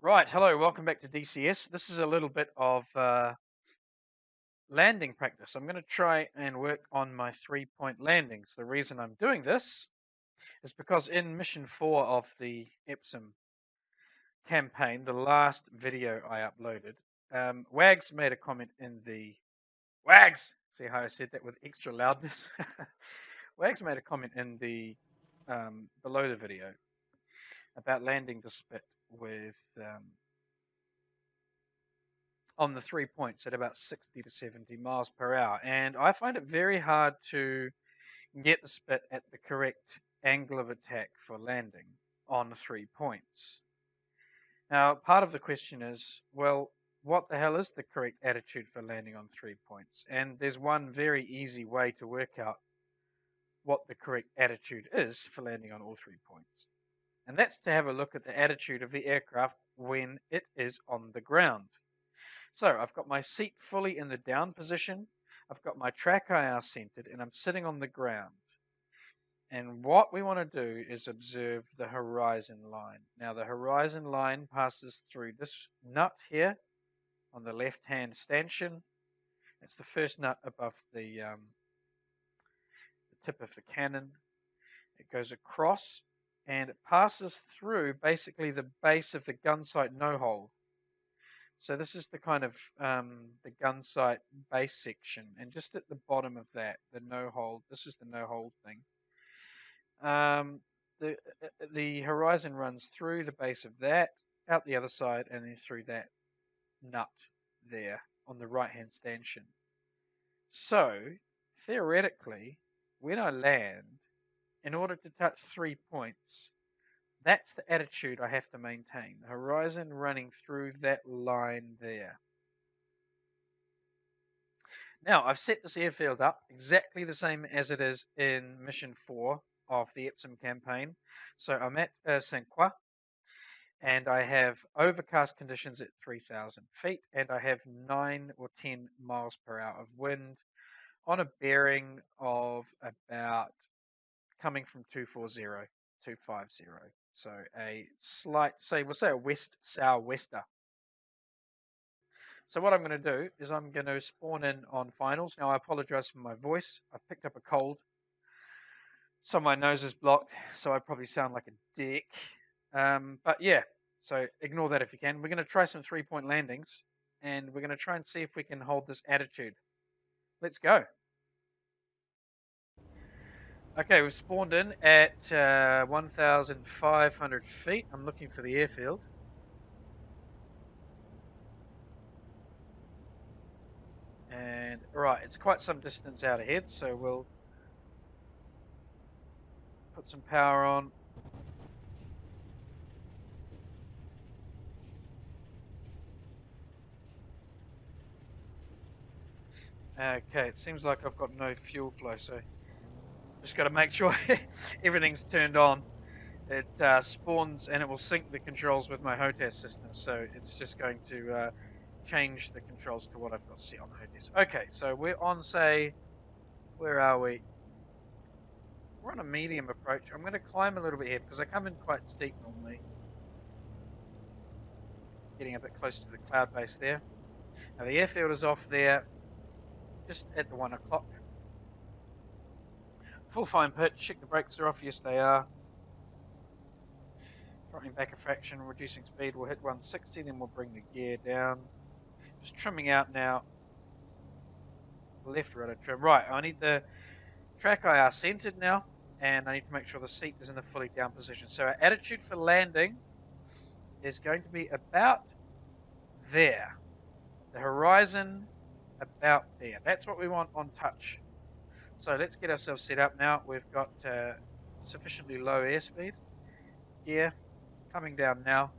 Right, hello, welcome back to DCS. This is a little bit of landing practice. I'm going to try and work on my 3-point landings. The reason I'm doing this is because in Mission 4 of the EPSOM campaign, the last video I uploaded, Wags made a comment in the... Wags! See how I said that with extra loudness? Wags made a comment in the below the video about landing the Spit with... on the 3 points at about 60 to 70 miles per hour. And I find it very hard to get the Spit at the correct angle of attack for landing on 3 points. Now, part of the question is, well, what the hell is the correct attitude for landing on 3 points? And there's one very easy way to work out what the correct attitude is for landing on all 3 points. And that's to have a look at the attitude of the aircraft when it is on the ground. So I've got my seat fully in the down position, I've got my track IR centered, and I'm sitting on the ground. And what we want to do is observe the horizon line. Now the horizon line passes through this nut here on the left-hand stanchion. It's the first nut above the tip of the cannon. It goes across and it passes through basically the base of the gun sight no-hole. So this is the kind of the gun sight base section, and just at the bottom of that, the no-hole. This is the no-hole thing. The horizon runs through the base of that, out the other side, and then through that nut there on the right-hand stanchion. So theoretically, when I land, in order to touch 3 points, that's the attitude I have to maintain. The horizon running through that line there. Now, I've set this airfield up exactly the same as it is in Mission 4 of the EPSOM campaign. So I'm at Saint Croix, and I have overcast conditions at 3,000 feet, and I have 9 or 10 miles per hour of wind on a bearing of about coming from 240, 250. So a slight, we'll say a west-southwester. So what I'm going to do is I'm going to spawn in on finals. Now I apologize for my voice. I've picked up a cold. So my nose is blocked, so I probably sound like a dick. But yeah, so ignore that if you can. We're going to try some 3-point landings, and we're going to try and see if we can hold this attitude. Let's go. Okay, we've spawned in at 1,500 feet. I'm looking for the airfield. And, right, it's quite some distance out ahead, so we'll put some power on. Okay, it seems like I've got no fuel flow, so just got to make sure everything's turned on. It spawns and it will sync the controls with my HOTAS system, so it's just going to change the controls to what I've got set on HOTAS. Okay, so we're on, say, where are we? We're on a medium approach. I'm going to climb a little bit here because I come in quite steep normally. Getting a bit close to the cloud base there. Now the airfield is off there, just at the 1 o'clock. Full fine pitch, check the brakes are off, yes they are. Throttling back a fraction, reducing speed, we'll hit 160, then we'll bring the gear down. Just trimming out now. Left rudder trim. Right, I need the track IR centered now, and I need to make sure the seat is in the fully down position. So our attitude for landing is going to be about there. The horizon about there. That's what we want on touch. So let's get ourselves set up now. We've got sufficiently low airspeed. Gear coming down now.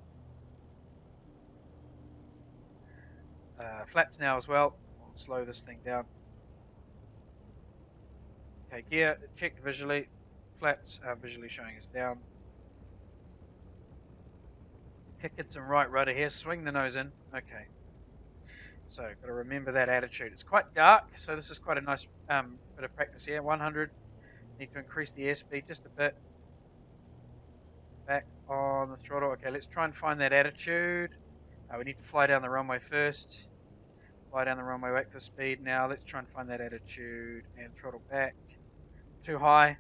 Flaps now as well. We'll slow this thing down. Okay, gear checked visually. Flaps are visually showing us down. Kick it some right rudder here. Swing the nose in. Okay. So, got to remember that attitude. It's quite dark, so this is quite a nice bit of practice here. 100. Need to increase the airspeed just a bit. Back on the throttle. Okay, let's try and find that attitude. We need to fly down the runway first. Fly down the runway, wait for speed. Now let's try and find that attitude and throttle back. Too high.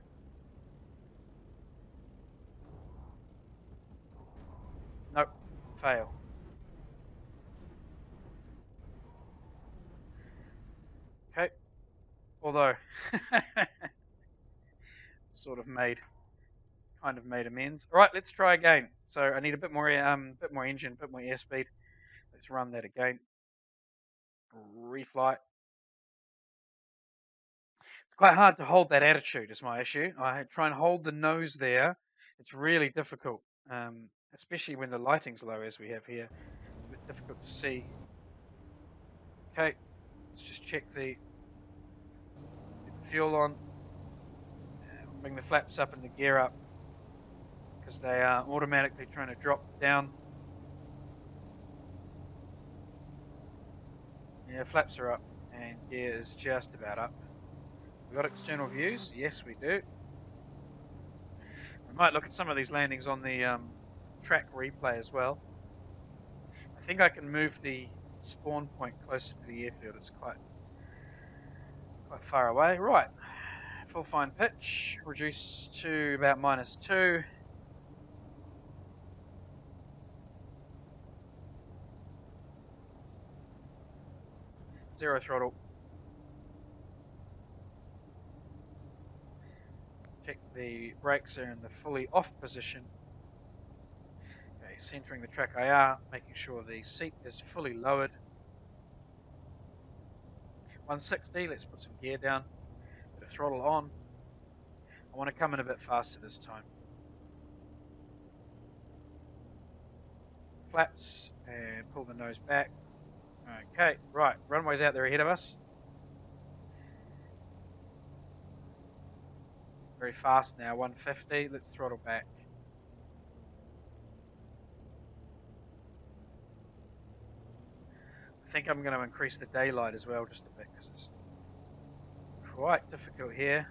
Nope, fail. Okay, although kind of made amends. All right, let's try again. So I need a bit more engine, bit more airspeed. Let's run that again. Reflight. It's quite hard to hold that attitude is my issue. I try and hold the nose there. It's really difficult, especially when the lighting's low as we have here. It's a bit difficult to see. Okay, let's just check get the fuel on. Bring the flaps up and the gear up because they are automatically trying to drop down. Yeah, flaps are up and gear is just about up. We got external views? Yes, we do. We might look at some of these landings on the track replay as well. I think I can move the spawn point closer to the airfield. It's quite far away. Right, full fine pitch, reduce to about -2. Zero throttle. Check the brakes are in the fully off position. Okay, centering the track IR, making sure the seat is fully lowered. 160, let's put some gear down, bit of throttle on. I want to come in a bit faster this time. Flaps and pull the nose back. Okay, right, runway's out there ahead of us. Very fast now, 150, let's throttle back. I think I'm going to increase the daylight as well just a bit because it's quite difficult here.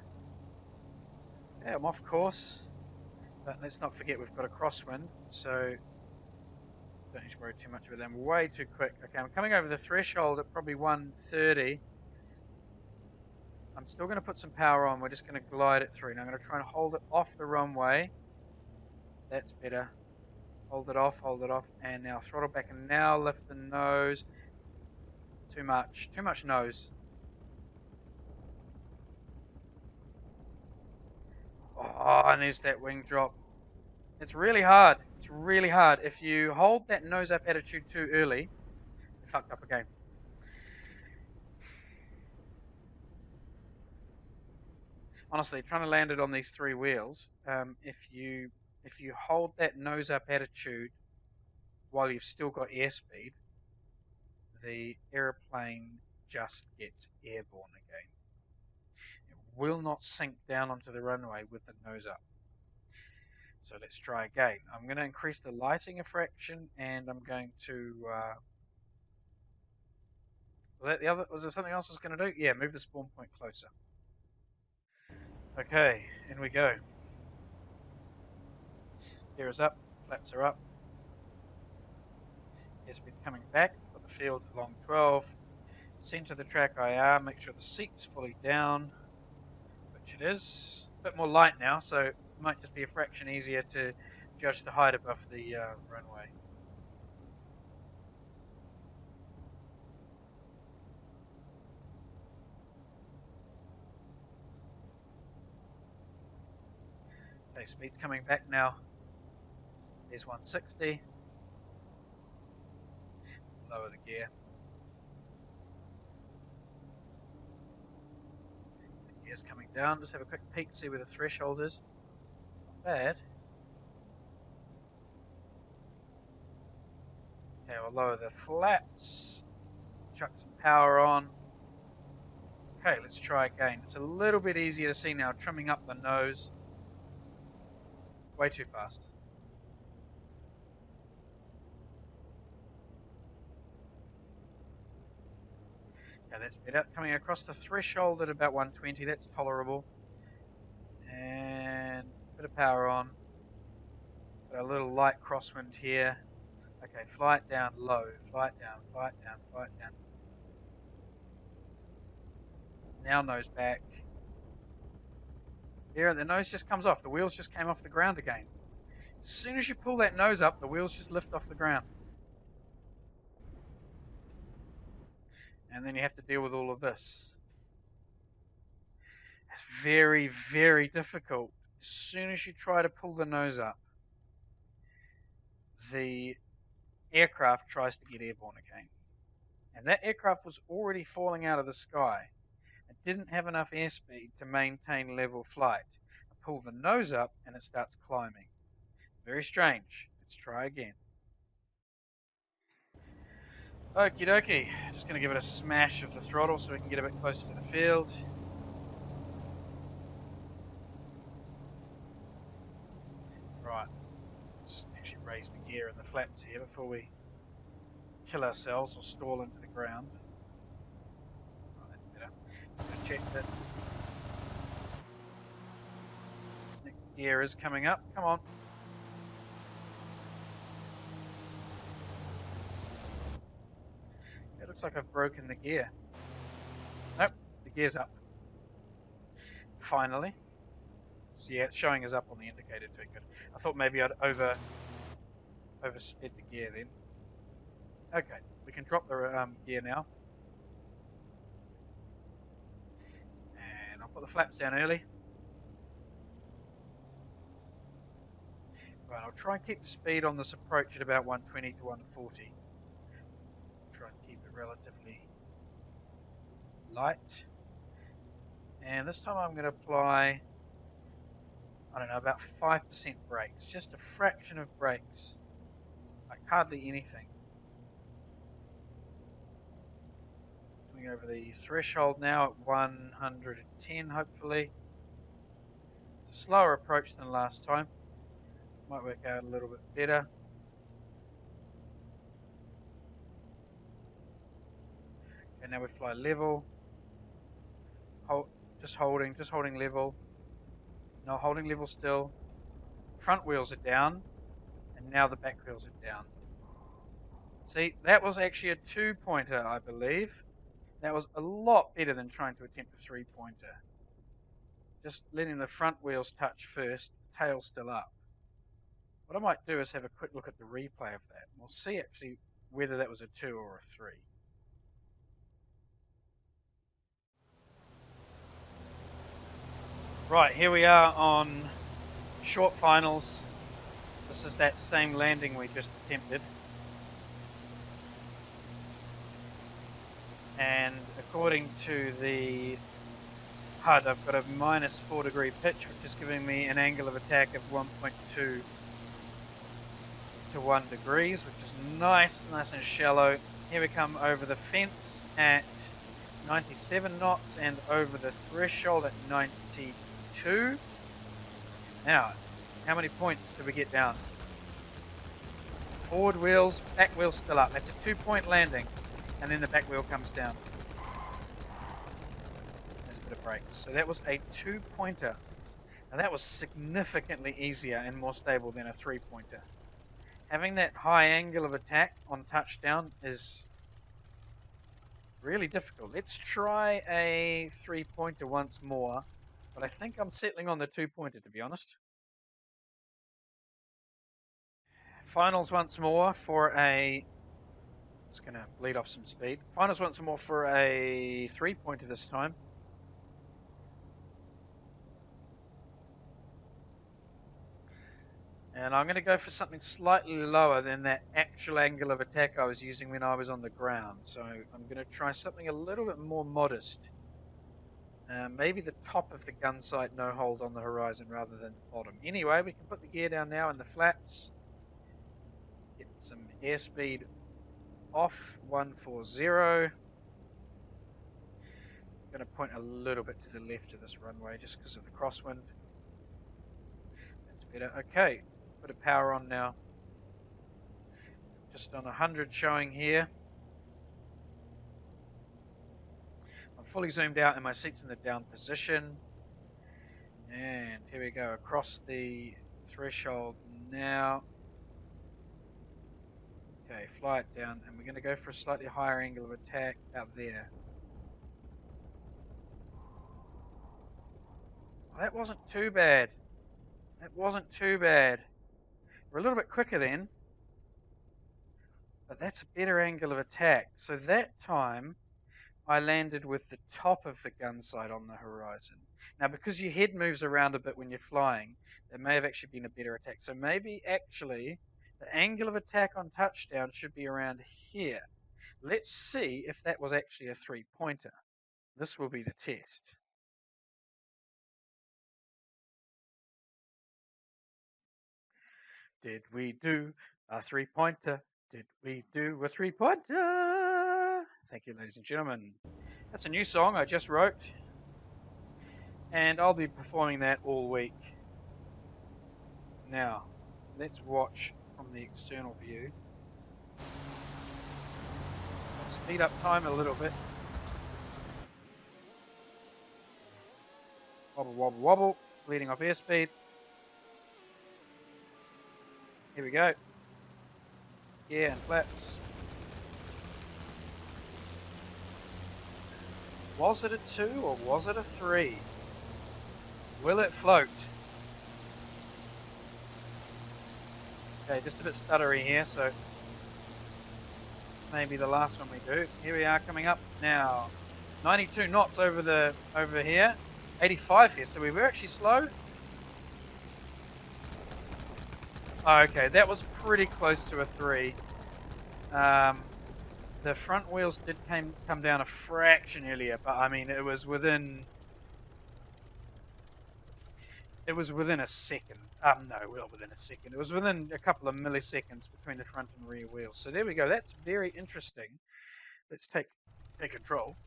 Yeah, I'm off course, but let's not forget we've got a crosswind, so don't need to worry too much about them. Way too quick. Okay, I'm coming over the threshold at probably 130. I'm still going to put some power on. We're just going to glide it through. Now I'm going to try and hold it off the runway. That's better. Hold it off, and now throttle back, and now lift the nose. Too much nose. Oh, and there's that wing drop. It's really hard. It's really hard. If you hold that nose up attitude too early, you fucked up again. Honestly, trying to land it on these three wheels, if you hold that nose up attitude while you've still got airspeed, the airplane just gets airborne again. It will not sink down onto the runway with the nose up. So let's try again. I'm going to increase the lighting a fraction, and I'm going to. Was there something else I was going to do? Yeah, move the spawn point closer. Okay, in we go. Gear is up, flaps are up. Airspeed's coming back. I've got the field along 12. Center the track IR, make sure the seat's fully down, which it is. A bit more light now, so it might just be a fraction easier to judge the height above the runway. Okay, speed's coming back now. There's 160. Lower the gear. The gear's coming down. Just have a quick peek to see where the threshold is. Not bad. Okay, we'll lower the flaps. Chuck some power on. Okay, let's try again. It's a little bit easier to see now, trimming up the nose. Way too fast. Okay, that's better. Coming across the threshold at about 120, that's tolerable. And a bit of power on. Got a little light crosswind here. Okay, fly it down low. Fly it down, fly it down, fly it down. Now nose back. There, the nose just comes off. The wheels just came off the ground again. As soon as you pull that nose up, the wheels just lift off the ground. And then you have to deal with all of this. It's very, very difficult. As soon as you try to pull the nose up, the aircraft tries to get airborne again. And that aircraft was already falling out of the sky. It didn't have enough airspeed to maintain level flight. I pull the nose up and it starts climbing. Very strange. Let's try again. Okie dokie. Just going to give it a smash of the throttle so we can get a bit closer to the field. Right. Let's actually raise the gear and the flaps here before we kill ourselves or stall into the ground. Oh, that's better. I'm going to check that the gear is coming up. Come on. It looks like I've broken the gear. Nope, the gear's up. Finally. So yeah, it's showing us up on the indicator too. Good. I thought maybe I'd oversped the gear then. Okay, we can drop the gear now. And I'll put the flaps down early. Right, I'll try and keep the speed on this approach at about 120 to 140. Try and keep it relatively light. And this time I'm going to apply, I don't know, about 5% brakes. Just a fraction of brakes. Like hardly anything. Coming over the threshold now at 110 hopefully. It's a slower approach than last time. Might work out a little bit better. Okay, now we fly level. Just holding level. No, holding level still. Front wheels are down, and now the back wheels are down. See, that was actually a 2-pointer, I believe. That was a lot better than trying to attempt a 3-pointer. Just letting the front wheels touch first, tail still up. What I might do is have a quick look at the replay of that. We'll see actually whether that was a 2 or a 3. Right, here we are on short finals. This is that same landing we just attempted. And according to the HUD, I've got a minus 4-degree pitch, which is giving me an angle of attack of 1.2 to 1 degrees, which is nice and shallow. Here we come over the fence at 97 knots and over the threshold at 92. Now, how many points do we get down? Forward wheels, back wheels still up. That's a 2-point landing, and then the back wheel comes down. There's a bit of brakes. So that was a 2-pointer. Now that was significantly easier and more stable than a 3-pointer. Having that high angle of attack on touchdown is really difficult. Let's try a 3-pointer once more, but I think I'm settling on the 2-pointer, to be honest. Finals once more for a... It's going to bleed off some speed. Finals once more for a 3-pointer this time. And I'm going to go for something slightly lower than that actual angle of attack I was using when I was on the ground. So I'm going to try something a little bit more modest. Maybe the top of the gun sight, no hold on the horizon rather than the bottom. Anyway, we can put the gear down now in the flaps. Get some airspeed off, 140. I'm going to point a little bit to the left of this runway just because of the crosswind. That's better. Okay, bit of power on now. Just on 100 showing here. I'm fully zoomed out and my seat's in the down position. And here we go, across the threshold now. Okay, fly it down, and we're going to go for a slightly higher angle of attack out there. Well, that wasn't too bad. That wasn't too bad. We're a little bit quicker then, but that's a better angle of attack. So that time, I landed with the top of the gun sight on the horizon. Now, because your head moves around a bit when you're flying, there may have actually been a better attack. So maybe actually the angle of attack on touchdown should be around here. Let's see if that was actually a three-pointer. This will be the test. Did we do a three-pointer? Did we do a three-pointer? Thank you, ladies and gentlemen. That's a new song I just wrote, and I'll be performing that all week. Now, let's watch from the external view. I'll speed up time a little bit. Wobble, wobble, wobble, bleeding off airspeed. Here we go. Yeah, and flaps. Was it a 2 or was it a 3? Will it float? Okay, just a bit stuttery here, so maybe the last one we do. Here we are coming up now. 92 knots over here. 85 here, so we were actually slow. Oh, okay, that was pretty close to a 3. The front wheels did come down a fraction earlier, but I mean it was within a second. No, well within a second. It was within a couple of milliseconds between the front and rear wheels. So there we go. That's very interesting. Let's take control.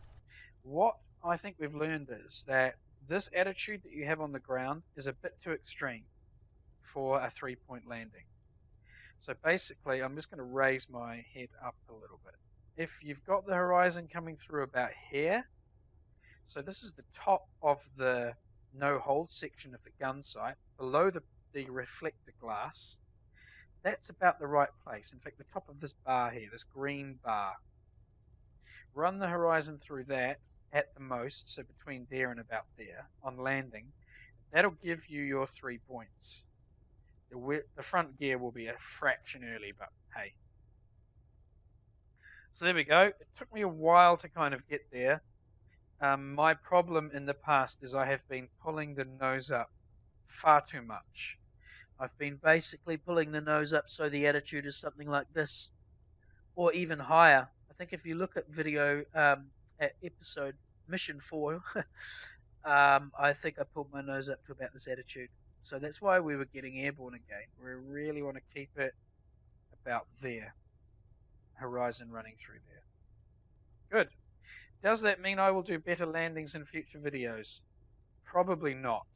What I think we've learned is that this attitude that you have on the ground is a bit too extreme for a 3-point landing. So basically, I'm just going to raise my head up a little bit. If you've got the horizon coming through about here, so this is the top of the no-hold section of the gun sight, below the reflector glass, that's about the right place. In fact, the top of this bar here, this green bar. Run the horizon through that at the most, so between there and about there, on landing. That'll give you your 3 points. The front gear will be a fraction early, but hey. So there we go. It took me a while to kind of get there. My problem in the past is I have been pulling the nose up far too much. I've been basically pulling the nose up so the attitude is something like this, or even higher. I think if you look at video at episode mission 4, I think I pulled my nose up to about this attitude. So that's why we were getting airborne again. We really want to keep it about there. Horizon running through there. Good. Does that mean I will do better landings in future videos? Probably not.